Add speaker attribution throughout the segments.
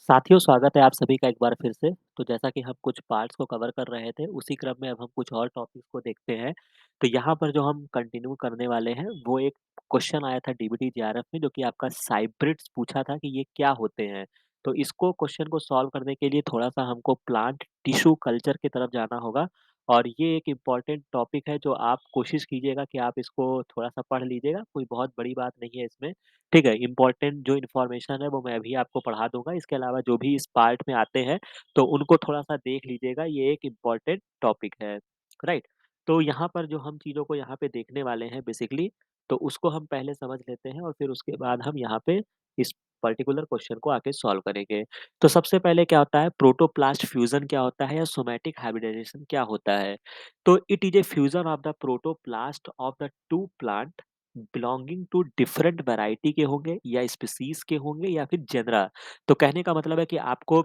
Speaker 1: साथियों, स्वागत है आप सभी का एक बार फिर से। तो जैसा कि हम कुछ पार्ट्स को कवर कर रहे थे, उसी क्रम में अब हम कुछ और टॉपिक्स को देखते हैं। तो यहाँ पर जो हम कंटिन्यू करने वाले हैं, वो एक क्वेश्चन आया था डीबीटी जेआरएफ में, जो कि आपका साइब्रिड्स पूछा था कि ये क्या होते हैं? तो इसको क्वेश्चन को सॉल्व करने के लिए थोड़ा-सा हमको प्लांट टिश्यू कल्चर की तरफ जाना होगा और ये एक इम्पोर्टेंट टॉपिक है, जो आप कोशिश कीजिएगा कि आप इसको थोड़ा-सा पढ़ लीजिएगा। कोई बहुत बड़ी बात नहीं है इसमें। ठीक है, इम्पोर्टेंट जो इन्फॉर्मेशन है वो मैं अभी आपको पढ़ा दूँगा, इसके अलावा जो भी इस पार्ट में आते हैं, तो उनको थोड़ा-सा देख लीजिएगा, ये एक इम्पोर्टेंट टॉपिक है, राइट? तो यहाँ पर जो हम चीज़ों को यहाँ पे देखने वाले हैं बेसिकली, तो उसको हम पहले समझ लेते हैं और फिर उसके बाद हम यहाँ पे इस पर्टिकुलर क्वेश्चन को आके सॉल्व करेंगे। तो सबसे पहले क्या होता है, प्रोटोप्लास्ट फ्यूज़न क्या होता है या सोमैटिक हाइब्रिडाइजेशन क्या होता है? तो it is a fusion of the protoplast of the 2 plant belonging to different variety के होंगे या स्पीशीज के होंगे या फिर जेनरा। तो कहने का मतलब है कि आपको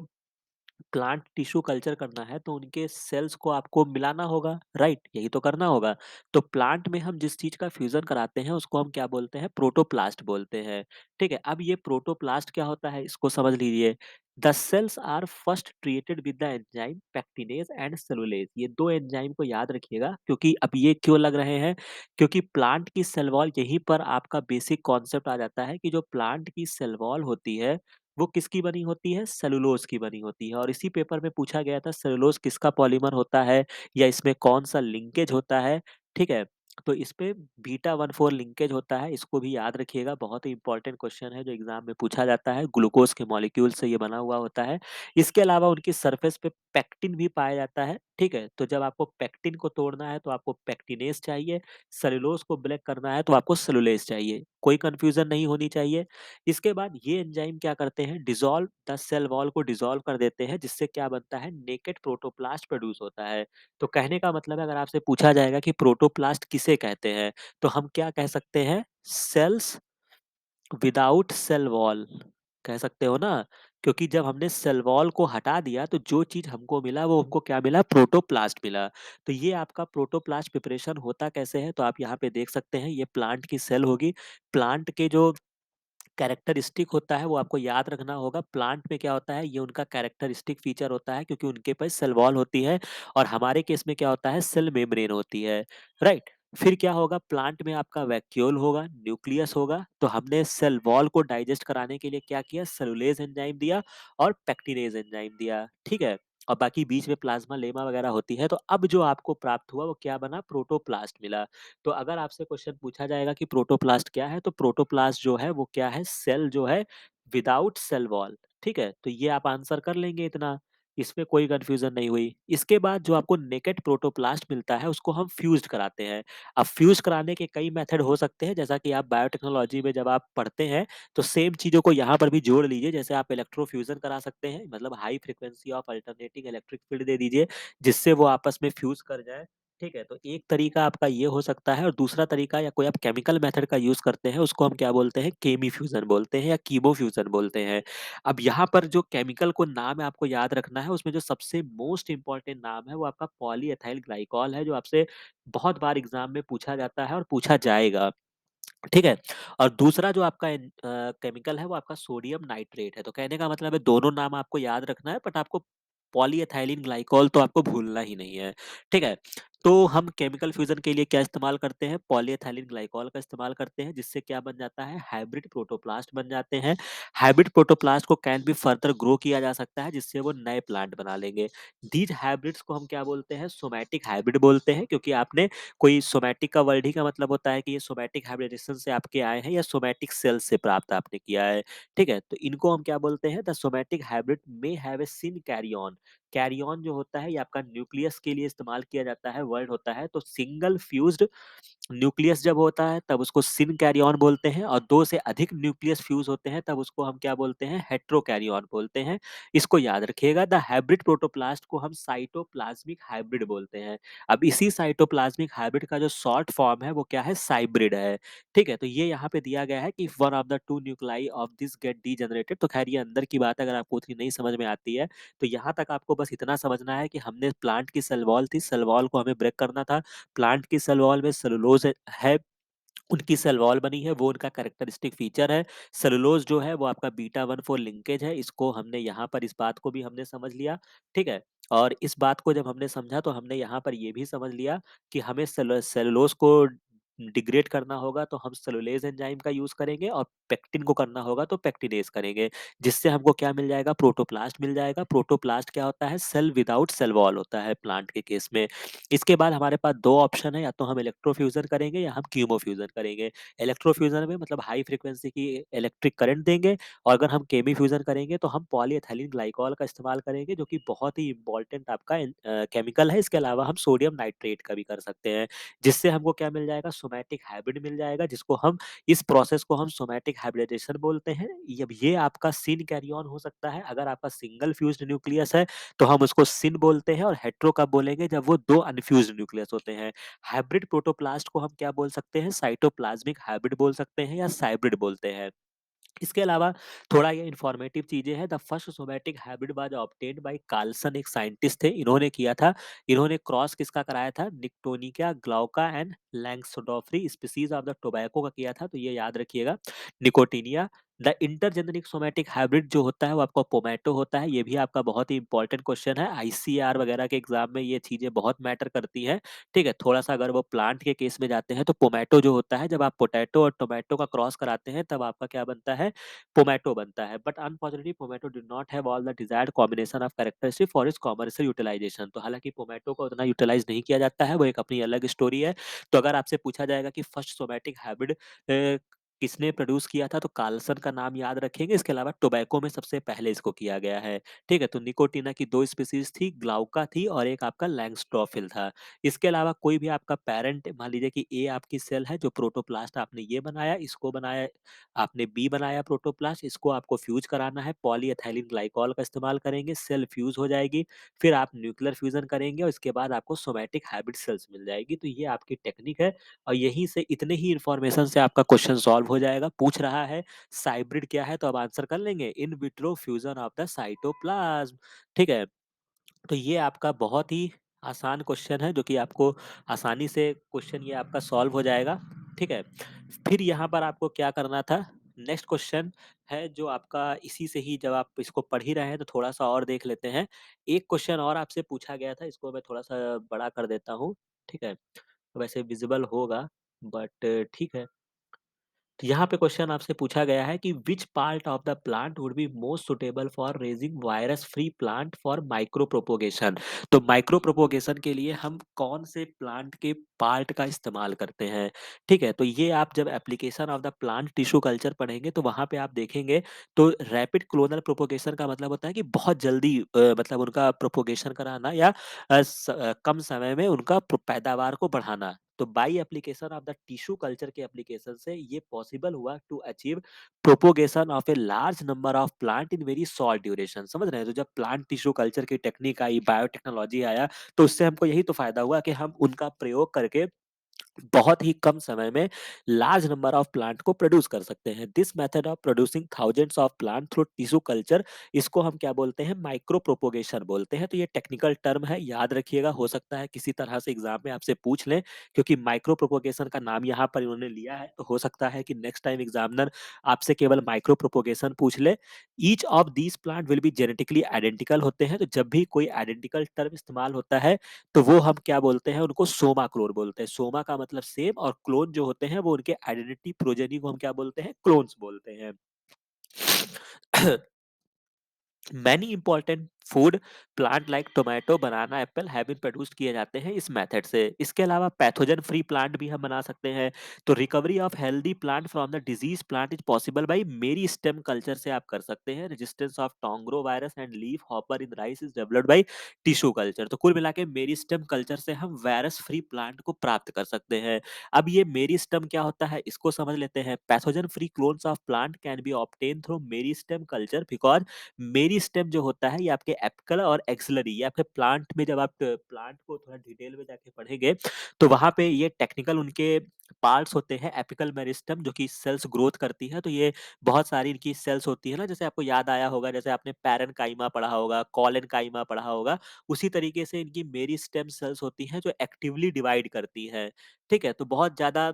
Speaker 1: प्लांट टिश्यू कल्चर करना है तो उनके सेल्स को आपको मिलाना होगा, राइट? यही तो करना होगा। तो प्लांट में हम जिस चीज का फ्यूजन कराते हैं उसको हम क्या बोलते हैं? प्रोटोप्लास्ट बोलते हैं। ठीक है, अब ये प्रोटोप्लास्ट क्या होता है इसको समझ लीजिए। The cells are first treated with the enzyme pectinase and cellulase. ये दो एंजाइम को याद रखिएगा, क्योंकि अब ये क्यों लग रहे हैं? क्योंकि प्लांट की सेल वॉल, यहीं पर आपका बेसिक कॉन्सेप्ट आ जाता है कि जो प्लांट की सेल वॉल होती है वो किसकी बनी होती है? सेलुलोज़ की बनी होती है। और इसी पेपर में पूछा गया था सेलुलोज़ किसका पॉलीमर होता है या इसमें कौन-सा लिंकेज होता है, ठीक है? तो इसपे बीटा 14 लिंकेज होता है, इसको भी याद रखिएगा, बहुत ही इम्पोर्टेंट क्वेश्चन है जो एग्ज़ाम में पूछा जाता है, ग्लूकोज़ के मॉलिक्यूल से ये बना हुआ होता है। इसके अलावा उनकी सरफेस पे पेक्टिन भी पाया जाता है, ठीक है? तो जब आपको पेक्टिन को तोड़ना है तो आपको पेक्टिनेज़ चाहिए, सेलुलोज़ को ब्रेक करना है तो आपको सेलुलेज़ चाहिए। कोई कन्फ्यूज़न नहीं होनी चाहिए। इसके बाद ये एंजाइम क्या करते हैं, डिसॉल्व द सेल वॉल को डिसॉल्व कर देते हैं, जिससे क्या बनता है, नेकेड प्रोटोप्लास्ट प्रोड्यूस होता है। तो कहने का मतलब है, अगर आपसे पूछा जाएगा कि प्रोटोप्लास्ट किसे कहते हैं, तो हम क्या कह सकते हैं? सेल्स विदाउट सेल वॉल कह सकते हो ना? क्योंकि जब हमने सेल वॉल को हटा दिया तो जो चीज़ हमको मिला वो हमको क्या मिला? प्रोटोप्लास्ट मिला। तो ये आपका प्रोटोप्लास्ट प्रिपरेशन होता कैसे है? तो आप यहाँ पे देख सकते हैं, ये प्लांट की सेल होगी। प्लांट के जो कैरेक्टरिस्टिक होता है वो आपको याद रखना होगा। प्लांट में क्या होता है, ये उनका कैरेक्टरिस्टिक फीचर होता है, क्योंकि उनके पास सेल वॉल होती है और हमारे केस में क्या होता है, सेल मेम्ब्रेन होती है, राइट? फिर क्या होगा, प्लांट में आपका वैक्यूल होगा, न्यूक्लियस होगा। तो हमने सेल वॉल को डाइजेस्ट कराने के लिए क्या किया, सेलुलेज एंजाइम दिया और पेक्टिनेज एंजाइम दिया, ठीक है? और बाकी बीच में प्लाज्मा लेमा वगैरह होती है। तो अब जो आपको प्राप्त हुआ वो क्या बना, प्रोटोप्लास्ट मिला। तो अगर आपसे क्वेश्चन पूछा जाएगा कि प्रोटोप्लास्ट क्या है, तो प्रोटोप्लास्ट जो है वो क्या है, सेल जो है विदाउट सेल वॉल, ठीक है? तो ये आप आंसर कर लेंगे इतना, इसमें कोई कन्फ्यूज़न नहीं हुई। इसके बाद जो आपको नेकेड प्रोटोप्लास्ट मिलता है उसको हम फ्यूज़्ड कराते हैं। अब फ्यूज़ कराने के कई मेथड हो सकते हैं, जैसा कि आप बायोटेक्नोलॉजी में जब आप पढ़ते हैं, तो सेम चीज़ों को यहाँ पर भी जोड़ लीजिए। जैसे आप इलेक्ट्रोफ्यूज़न करा सकते हैं, मतलब high frequency of alternating electric field दे दीजिए, जिससे वो आपस में फ्यूज़ कर जाएँ। ठीक है, तो एक तरीका आपका ये हो सकता है और दूसरा तरीका, या कोई आप केमिकल मेथड का यूज़ करते हैं, उसको हम क्या बोलते हैं, केमी फ्यूज़न बोलते हैं या कीमो फ्यूज़न बोलते हैं। अब यहाँ पर जो केमिकल को नाम है आपको याद रखना है, उसमें जो सबसे मोस्ट इम्पोर्टेंट नाम है वो आपका पॉलीएथाइल ग्लाइकॉल है, जो आपसे बहुत बार एग्ज़ाम में पूछा जाता है और पूछा जाएगा। ठीक है? और दूसरा जो आपका केमिकल है वो आपका सोडियम नाइट्रेट है। तो कहने का मतलब है, दोनों नाम आपको याद रखना है, बट आपको पॉलीएथिलीन ग्लाइकॉल तो आपको भूलना ही नहीं है। ठीक है? तो हम केमिकल फ्यूज़न के लिए क्या इस्तेमाल करते हैं? पॉलीएथिलीन ग्लाइकॉल का इस्तेमाल करते हैं, जिससे क्या बन जाता है? हाइब्रिड प्रोटोप्लास्ट बन जाते हैं। हाइब्रिड प्रोटोप्लास्ट को कैन बी फर्दर ग्रो किया जा सकता है, जिससे वो नए प्लांट बना लेंगे। दीज़ हाइब्रिड्स को हम क्या बोलते हैं? सोमैटिक हाइब्रिड बोलते हैं, क्योंकि आपने कोई सोमैटिक का वर्ड ही का मतलब होता है कि ये सोमैटिक हाइब्रिडेशन से आपके आए हैं या सोमैटिक सेल से प्राप्त आपने किया है, ठीक है? तो इनको हम क्या बोलते हैं? The somatic hybrid may have a sin carry on. Carry on जो होता है ये आपका न्यूक्लियस के लिए इस्तेमाल किया जाता है, वर्ड होता है। तो सिंगल फ्यूज्ड न्यूक्लियस जब होता है तब उसको सिन कैरी ऑन बोलते हैं, और 2 से अधिक न्यूक्लियस फ्यूज़ होते हैं तब उसको हम क्या बोलते हैं? हेटेरो कैरी ऑन बोलते हैं। इसको याद रखिएगा। द हाइब्रिड प्रोटोप्लास्ट को हम साइटोप्लाज्मिक हाइब्रिड बोलते हैं। अब इसी साइटोप्लाज्मिक हाइब्रिड का जो शॉर्ट फॉर्म है वो क्या है? साइब्रिड है। ठीक है? तो ये यहाँ पे दिया गया है कि if one of the 2 nuclei of this get degenerated. तो खैर ये अंदर की बात है, अगर आपको उतनी नहीं समझ में आती है, तो यहाँ तक आपको बस इतना समझना है कि हमने प्लांट की सेल वॉल थी, सेल वॉल को हमें ब्रेक करना था। प्लांट की सेल वॉल में सेलुलोज है, उनकी सेल वॉल बनी है, वो उनका कैरेक्टरिस्टिक फीचर है। सेलुलोज़ जो है वो आपका बीटा 1 4 लिंकेज है, इसको हमने यहाँ पर इस बात को भी हमने समझ लिया, ठीक है? और इस बात को जब हमने समझा तो हमने यहाँ पर ये भी समझ लिया कि हमें सेलुलोज़ को डिग्रेड करना होगा तो हम सेलुलोज़ एंजाइम का यूज़ करेंगे और पेक्टिन को करना होगा तो पेक्टिनेज़ करेंगे। जिससे हमको क्या मिल जाएगा? प्रोटोप्लास्ट मिल जाएगा। प्रोटोप्लास्ट क्या होता है? सेल विदाउट सेल वॉल होता है प्लांट के केस में। इसके बाद हमारे पास 2 ऑप्शन है, या तो हम इलेक्ट्रोफ्यूज़न करेंगे या हम कीमोफ्यूज़न करेंगे। इलेक्ट्रोफ्यूज़न में मतलब हाई फ्रीक्वेंसी की इलेक्ट्रिक करंट देंगे, और अगर हम केमीफ्यूज़न करेंगे तो हम पॉलीएथिलीन ग्लाइकॉल का इस्तेमाल करेंगे, जो कि बहुत ही इम्पोर्टेंट आपका केमिकल है। इसके अलावा हम सोडियम नाइट्रेट का भी कर सकते हैं, जिससे हमको क्या मिल जाएगा? सोमैटिक हाइब्रिड मिल जाएगा, जिसको हम इस प्रोसेस को हम सोमैटिक हाइब्रिडाइजेशन बोलते हैं। ये आपका सिन कैरी ऑन हो सकता है। अगर आपका सिंगल फ्यूज्ड न्यूक्लियस है तो हम उसको सिन बोलते हैं, और हेटेरो कब बोलेंगे? जब वो 2 अनफ्यूज्ड न्यूक्लियस होते हैं। हाइब्रिड प्रोटोप्लास्ट को हम क्या बोल सकते हैं? साइटोप्लाज्मिक हाइब्रिड बोल सकते हैं या साइब्रिड बोलते हैं। इसके अलावा थोड़ा ये इन्फॉर्मेटिव चीज़ें हैं। The first somatic hybrid was obtained by Carlson, एक साइंटिस्ट थे, इन्होंने किया था। इन्होंने क्रॉस किसका कराया था? Nicotiana glauca and langsdorffii species of the tobacco का किया था, तो ये याद रखिएगा। Nicotiana. The intergeneric somatic hybrid जो होता है वो आपका पोमैटो होता है। ये भी आपका बहुत ही इंपॉर्टेंट क्वेश्चन है। आईसीआर वगैरह के एग्जाम में ये चीज़ें बहुत मैटर करती हैं, ठीक है? थोड़ा-सा अगर वो प्लांट के केस में जाते हैं तो पोमैटो जो होता है, जब आप पोटैटो और टोमेटो का क्रॉस कराते हैं तब आपका क्या बनता है? पोमैटो बनता है। But unfortunately pomato did not have all the desired combination of characteristic for its commercial utilisation. तो हालाँकि पोमैटो को उतना यूटिलाइज़ नहीं किया जाता है, वो एक अपनी अलग स्टोरी है। तो अगर आपसे पूछा जाएगा कि फर्स्ट सोमैटिक हाइब्रिड किसने प्रोड्यूस किया था, तो कार्लसन का नाम याद रखेंगे। इसके अलावा टोबैको में सबसे पहले इसको किया गया है, ठीक है? तो निकोटिना की 2 स्पीशीज़ थी, ग्लाउका थी और एक आपका लैंग्सट्रॉफिल था। इसके अलावा कोई भी आपका पैरेंट, मान लीजिए कि ए आपकी सेल है, जो प्रोटोप्लास्ट आपने ये बनाया, इसको बनाया आपने, बी बनाया प्रोटोप्लास्ट, इसको आपको फ्यूज कराना है, पॉलीएथिलीन ग्लाइकॉल का इस्तेमाल करेंगे, सेल फ्यूज हो जाएगी, फिर आप न्यूक्लियर फ्यूजन करेंगे और इसके बाद आपको सोमैटिक हाइब्रिड सेल्स मिल जाएगी। तो ये आपकी टेक्निक है, और यहीं से इतने ही इंफॉर्मेशन से आपका क्वेश्चन सॉल्व हो जाएगा। पूछ रहा है साइब्रिड क्या है, तो अब आंसर कर लेंगे, in vitro fusion of the cytoplasm, ठीक है? तो ये आपका बहुत ही आसान क्वेश्चन है, जो कि आपको आसानी से क्वेश्चन ये आपका सॉल्व हो जाएगा, ठीक है? फिर यहाँ पर आपको क्या करना था? नेक्स्ट क्वेश्चन है जो आपका इसी से ही, जब आप इसको पढ़ ही रहे हैं तो थोड़ा-सा और देख लेते हैं। एक क्वेश्चन और आपसे पूछा गया था, इसको मैं थोड़ा-सा बड़ा कर देता हूँ, ठीक है? वैसे विज़िबल होगा, बट ठीक है। तो यहाँ पे क्वेश्चन आपसे पूछा गया है कि which part of the plant would be most suitable for raising virus free plant for micro propagation. तो माइक्रो प्रोपोगेशन के लिए हम कौन से प्लांट के पार्ट का इस्तेमाल करते हैं, ठीक है? तो ये आप जब application of the plant tissue culture पढ़ेंगे तो वहां पे आप देखेंगे, तो रैपिड क्लोनल प्रोपोगेशन का मतलब होता है कि बहुत जल्दी मतलब उनका प्रोपोगेशन कराना, या कम समय में उनका पैदावार को बढ़ाना। तो by application of the tissue culture के एप्लीकेशन से ये पॉसिबल हुआ to achieve propagation of a large number of plant in very short duration. समझ रहे हैं? तो जब प्लांट टिश्यू कल्चर की टेक्निक आई, बायोटेक्नोलॉजी आया, तो उससे हमको यही तो फायदा हुआ कि हम उनका प्रयोग करके बहुत ही कम समय में लार्ज नंबर ऑफ प्लांट को प्रोड्यूस कर सकते हैं। This method of producing thousands of plant through tissue culture, इसको हम क्या बोलते हैं? माइक्रो प्रोपोगेशन बोलते हैं। तो ये टेक्निकल टर्म है, याद रखिएगा। हो सकता है किसी तरह से एग्जाम में आपसे पूछ लें, क्योंकि माइक्रो प्रोपोगेशन का नाम यहाँ पर इन्होंने लिया है, तो हो सकता है कि नेक्स्ट टाइम एग्जामिनर आपसे केवल माइक्रो प्रोपोगेशन पूछ ले। Each of these plant will be genetically identical होते हैं। तो जब भी कोई आइडेंटिकल टर्म इस्तेमाल होता है तो वो हम क्या बोलते हैं? उनको सोमा क्लोन बोलते हैं। सोमा का मतलब सेम, और क्लोन जो होते हैं वो उनके आइडेंटिटी प्रोजेनी को हम क्या बोलते हैं? क्लोन्स बोलते हैं। Many important food plant like tomato, banana, apple have been produced किए जाते हैं इस मेथड से। इसके अलावा पैथोजन फ्री प्लांट भी हम बना सकते हैं। तो recovery of healthy plant from the disease plant is possible by meristem culture से आप कर सकते हैं। Resistance of tungro virus and leaf hopper in rice is developed by tissue culture. तो कुल मिला के मेरी स्टेम कल्चर से हम वायरस फ्री प्लांट को प्राप्त कर सकते हैं। अब ये मेरी स्टेम क्या होता है, इसको समझ लेते हैं। Pathogen free clones of plant can be obtain through मेरी स्टेम कल्चर, बिकॉज मेरी स्टेम जो होता है ये आपके एपिकल और एक्सिलरी, ये आपके प्लांट में, जब आप प्लांट को थोड़ा डिटेल में जाके पढ़ेंगे तो वहां पे ये टेक्निकल उनके पार्ट्स होते हैं। एपिकल मेरिस्टम जो कि सेल्स ग्रोथ करती है, तो ये बहुत सारी इनकी सेल्स होती है ना, जैसे आपको याद आया होगा, जैसे आपने पैरन काइमा पढ़ा होगा, कॉलन काइमा पढ़ा होगा, उसी तरीके से इनकी मेरी स्टेम सेल्स होती हैं जो एक्टिवली डिवाइड करती हैं, ठीक है? तो बहुत ज्यादा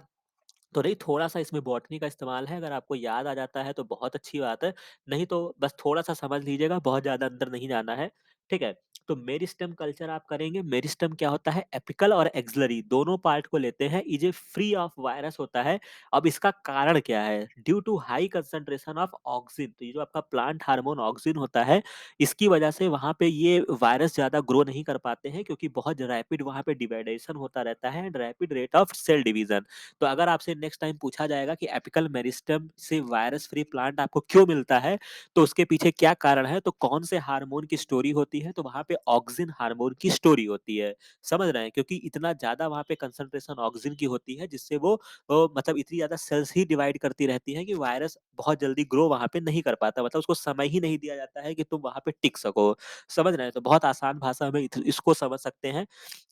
Speaker 1: तो नहीं, थोड़ा-सा इसमें बॉटनी का इस्तेमाल है, अगर आपको याद आ जाता है तो बहुत अच्छी बात है, नहीं तो बस थोड़ा-सा समझ लीजिएगा, बहुत ज़्यादा अंदर नहीं जाना है, ठीक है? तो मेरिस्टेम कल्चर आप करेंगे, मेरिस्टेम क्या होता है, एपिकल और एक्सिलरी दोनों पार्ट को लेते हैं, ये फ्री ऑफ वायरस होता है। अब इसका कारण क्या है? Due to high concentration of auxin, तो ये जो आपका प्लांट हार्मोन ऑक्सिन होता है, इसकी वजह से वहाँ पे ये वायरस ज़्यादा ग्रो नहीं कर पाते हैं, क्योंकि बहुत रैपिड वहाँ पे डिवाइडेशन होता रहता है and rapid rate of cell division. तो अगर आपसे नेक्स्ट टाइम पूछा जाएगा कि एपिकल मेरिस्टेम से वायरस फ्री प्लांट आपको क्यों मिलता है, तो उसके पीछे क्या कारण है, तो कौन से हार्मोन की स्टोरी होती है, तो वहाँ पे ऑक्सिन हार्मोन की स्टोरी होती है। समझ रहे हैं? क्योंकि इतना ज़्यादा वहाँ पे कंसंट्रेशन ऑक्सिन की होती है, जिससे वो मतलब इतनी ज़्यादा सेल्स ही डिवाइड करती रहती हैं कि वायरस बहुत जल्दी ग्रो वहाँ पे नहीं कर पाता। मतलब उसको समय ही नहीं दिया जाता है कि तुम वहाँ पे टिक सको। समझ रहे हैं? तो बहुत आसान भाषा में इसको समझ सकते हैं।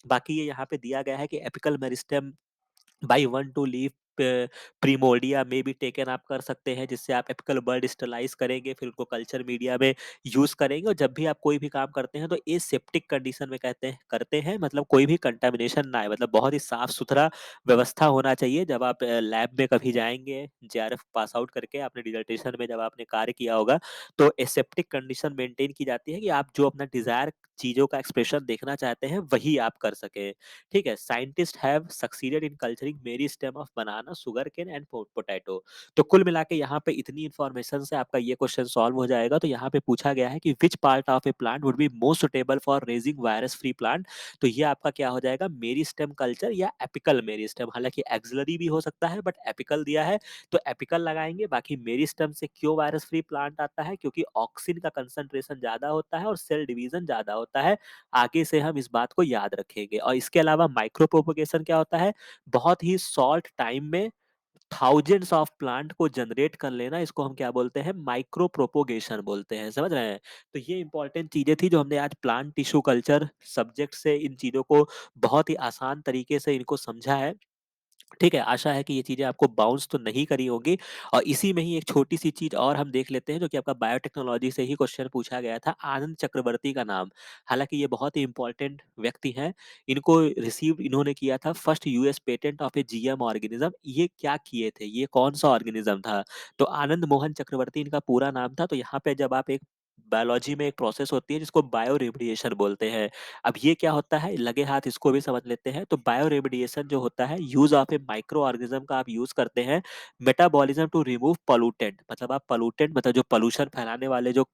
Speaker 1: बाकी ये यहाँ पे दिया गया है कि apical meristem by one two leave primordia में भी टेकन आप कर सकते हैं, जिससे आप एपिकल बर्ड स्टरलाइज करेंगे, फिर उनको कल्चर मीडिया में यूज करेंगे, और जब भी आप कोई भी काम करते हैं तो एसेप्टिक कंडीशन में कहते हैं करते हैं, मतलब कोई भी कंटामिनेशन ना आए, मतलब बहुत ही साफ सुथरा व्यवस्था होना चाहिए। जब आप लैब में कभी जाएंगे, जेआरएफ पास आउट करके आपने डिजर्टेशन में जब आपने कार्य किया होगा, तो एसेप्टिक कंडीशन मेंटेन की जाती है कि आप जो अपना डिजायर चीजों का एक्सप्रेशन देखना चाहते हैं वही आप कर सकें। ठीक है, scientist have succeeded in culturing meristem of banana, sugarcane and potato. तो कुल मिला के यहाँ पे इतनी इन्फॉर्मेशन से आपका ये क्वेश्चन सॉल्व हो जाएगा। तो यहाँ पे पूछा गया है कि which part of A plant would be most suitable for raising virus free plant. तो ये आपका क्या हो जाएगा, मेरी स्टेम कल्चर या एपिकल मेरी स्टेम। हालांकि एक्सिलरी भी हो सकता है, बट एपिकल दिया है तो एपिकल लगाएंगे। बाकी मेरी स्टेम से क्यों वायरस फ्री प्लांट आता है, क्योंकि ऑक्सिन का कंसंट्रेशन ज्यादा होता है और सेल डिवीजन ज्यादा होता है। आगे से हम इस बात को याद रखेंगे। और इसके अलावा माइक्रो प्रोपोगेशन क्या होता है, बहुत ही शॉर्ट टाइम में थाउजेंड्स ऑफ प्लांट को जनरेट कर लेना, इसको हम क्या बोलते हैं, माइक्रो प्रोपोगेशन बोलते हैं। समझ रहे हैं? तो ये इंपॉर्टेंट चीजें थी जो हमने आज प्लांट टिश्यू कल्चर सब्जेक्ट से इन चीजों को बहुत ही आसान तरीके से इनको समझा है। ठीक है, आशा है कि ये चीज़ें आपको बाउंस तो नहीं करी होंगी। और इसी में ही एक छोटी-सी चीज़ और हम देख लेते हैं, जो कि आपका बायोटेक्नोलॉजी से ही क्वेश्चन पूछा गया था, आनंद चक्रवर्ती का नाम। हालाँकि ये बहुत ही इम्पोर्टेंट व्यक्ति हैं। इनको रिसीव इन्होंने किया था first US patent of A GM organism. ये क्या किए थे? ये कौन-सा ऑर्गेनिज्म था? तो आनंद मोहन चक्रवर्ती इनका पूरा नाम था। तो यहाँ पे जब आप एक बायोलॉजी में एक प्रोसेस होती है जिसको बायो रेडिएशन बोलते हैं। अब ये क्या होता है, लगे हाथ इसको भी समझ लेते हैं। तो बायो रेमिडिएशन जो होता है, use of A micro organism का आप यूज करते हैं मेटाबॉलिज्म टू रिमूव पोल्यूटेंट। मतलब आप पोल्यूटेंट, मतलब जो पोल्यूशन फैलाने वाले जो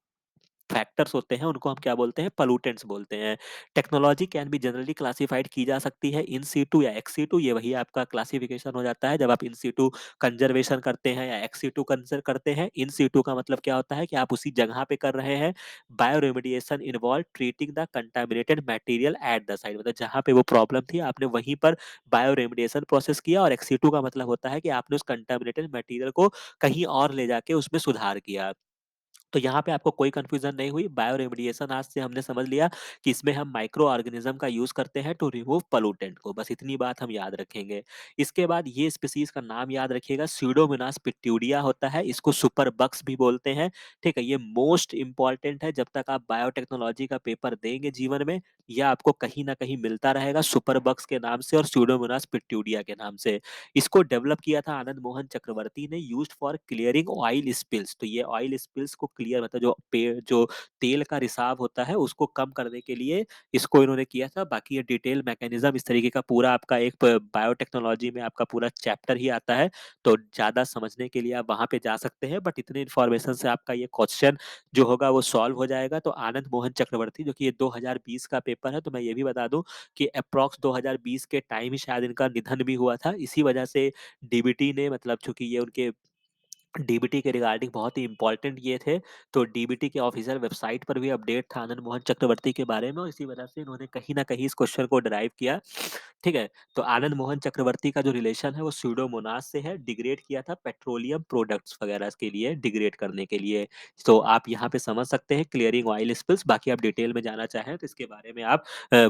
Speaker 1: फैक्टर्स होते हैं, उनको हम क्या बोलते हैं, पोल्यूटेंट्स बोलते हैं। Technology can be generally classified की जा सकती है इन सीटू या एक्स सीटू। ये वही आपका क्लासिफिकेशन हो जाता है जब आप इन सीटू कंजर्वेशन करते हैं या एक्स सीटू कंजर करते हैं। इन सीटू का मतलब क्या होता है कि आप उसी जगह पे कर रहे हैं। Bio remediation involve treating the contaminated material at the site, मतलब जहाँ पे वो प्रॉब्लम थी आपने वहीं पर बायो रेमिडिएशन प्रोसेस किया। और एक्स सीटू का मतलब होता है कि आपने उस कंटामिनेटेड मटेरियल को कहीं और ले जाके उसमें सुधार किया। तो यहाँ पे आपको कोई कंफ्यूजन नहीं हुई। बायो रेमिडिएशन आज से हमने समझ लिया कि इसमें हम माइक्रो ऑर्गेनिज्म का यूज करते हैं टू रिमूव पोल्यूटेंट को। बस इतनी बात हम याद रखेंगे। इसके बाद ये स्पीसीज का नाम याद रखिएगा, स्यूडोमोनास पिट्यूडिया होता है। इसको सुपर बग्स भी बोलते हैं। ठीक है, ये मोस्ट इंपॉर्टेंट है। जब तक आप बायोटेक्नोलॉजी का पेपर देंगे जीवन में, यह आपको कहीं ना कहीं मिलता रहेगा, सुपर बग्स के नाम से और स्यूडोमोनास पिट्यूडिया के नाम से। इसको डेवलप किया था आनंद मोहन चक्रवर्ती ने, used for clearing oil spills. तो ये ऑयल स्पिल्स को क्लियर, मतलब जो तेल का रिसाव होता है उसको कम करने के लिए इसको इन्होंने किया था। बाकी ये डिटेल मैकेनिज्म इस तरीके का पूरा आपका एक बायोटेक्नोलॉजी में आपका पूरा चैप्टर ही आता है। तो ज्यादा समझने के लिए आप वहां पे जा सकते हैं, बट इतने इन्फॉर्मेशन से आपका ये क्वेश्चन जो होगा वो सॉल्व हो जाएगा। तो आनंद मोहन चक्रवर्ती, जो कि ये 2020 का पेपर है, तो मैं ये भी बता दूं कि अप्रॉक्स 2020 के टाइम ही शायद इनका निधन भी हुआ था। इसी वजह से डीबीटी ने, मतलब चूंकि ये उनके डीबीटी के रिगार्डिंग बहुत ही इंपॉर्टेंट ये थे, तो डीबीटी के ऑफिशियल वेबसाइट पर भी अपडेट था आनंद मोहन चक्रवर्ती के बारे में, और इसी वजह से इन्होंने कहीं ना कहीं इस क्वेश्चन को ड्राइव किया। ठीक है, तो आनंद मोहन चक्रवर्ती का जो रिलेशन है वो स्यूडोमोनास से है। डिग्रेड किया था पेट्रोलियम प्रोडक्ट्स वगैरह के लिए, डिग्रेड करने के लिए। तो आप यहाँ पे समझ सकते हैं क्लियरिंग ऑयल स्पिल्स। बाकी आप डिटेल में जाना चाहें तो इसके बारे में आप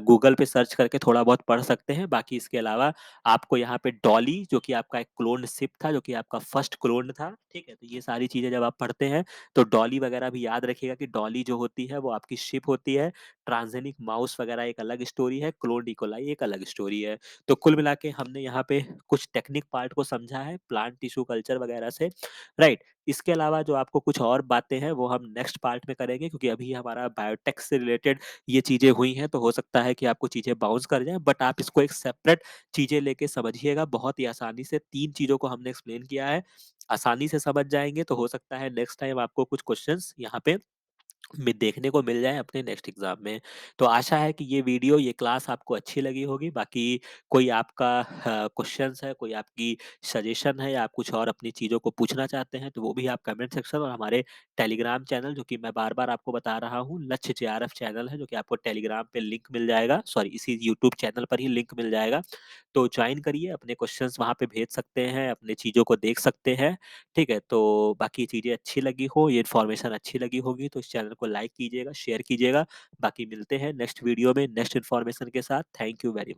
Speaker 1: गूगल पे सर्च करके थोड़ा बहुत पढ़ सकते हैं। बाकी इसके अलावा आपको यहाँ पे डॉली, जो कि आपका एक क्लोन शिप था, जो कि आपका फर्स्ट क्लोन था। ठीक है? तो ये सारी चीज़ें जब आप पढ़ते हैं, तो डॉली वगैरह भी याद रखिएगा कि डॉली जो होती है वो आपकी शिप होती है, ट्रांज़ेनिक माउस वगैरह एक अलग स्टोरी है, क्लोन इकोलाई एक अलग स्टोरी है। तो कुल मिला के हमने यहाँ पे कुछ टेक्निक पार्ट को समझा है, प्लांट टिश्यू कल्चर वगैरह से, राइट? इसके अलावा जो आपको कुछ और बातें हैं, वो हम नेक्स्ट पार्ट में करेंगे क्योंकि अभी हमारा बायोटेक से रिलेटेड ये चीज़ें हुई हैं, तो हो सकता है कि आपको चीज़ें बाउंस कर जाएँ, बट आप इसको एक सेपरेट चीज़ें लेके समझिएगा बहुत ही आसानी से। 3 चीज़ों को हमने एक्सप्लेन किया है, आसानी से समझ जाएँगे तो हो सकता है नेक्स्ट टाइम आपको कुछ क्वेश्चंस यहाँ पे में देखने को मिल जाए अपने नेक्स्ट एग्ज़ाम में। तो आशा है कि ये वीडियो, ये क्लास आपको अच्छी लगी होगी। बाकी कोई आपका क्वेश्चंस है, कोई आपकी सजेशन है या आप कुछ और अपनी चीज़ों को पूछना चाहते हैं, तो वो भी आप कमेंट सेक्शन और हमारे टेलीग्राम चैनल जो कि मैं बार-बार आपको बता रहा हूँ, लक्ष्य जेआरएफ चैनल है जो कि आपको टेलीग्राम पे लिंक मिल जाएगा, सॉरी इसी यूट्यूब चैनल पर ही लिंक मिल जाएगा। तो जॉइन करिए, अपने क्वेश्चंस वहाँ पे भेज सकते हैं, अपनी चीज़ों को देख सकते हैं। ठीक है? तो बाकी चीज़ें अच्छी लगी हो, ये इन्फॉर्मेशन अच्छी लगी होगी तो इस चैनल को लाइक कीजिएगा, शेयर कीजिएगा। बाकी मिलते हैं नेक्स्ट वीडियो में नेक्स्ट इन्फॉर्मेशन के साथ। Thank you very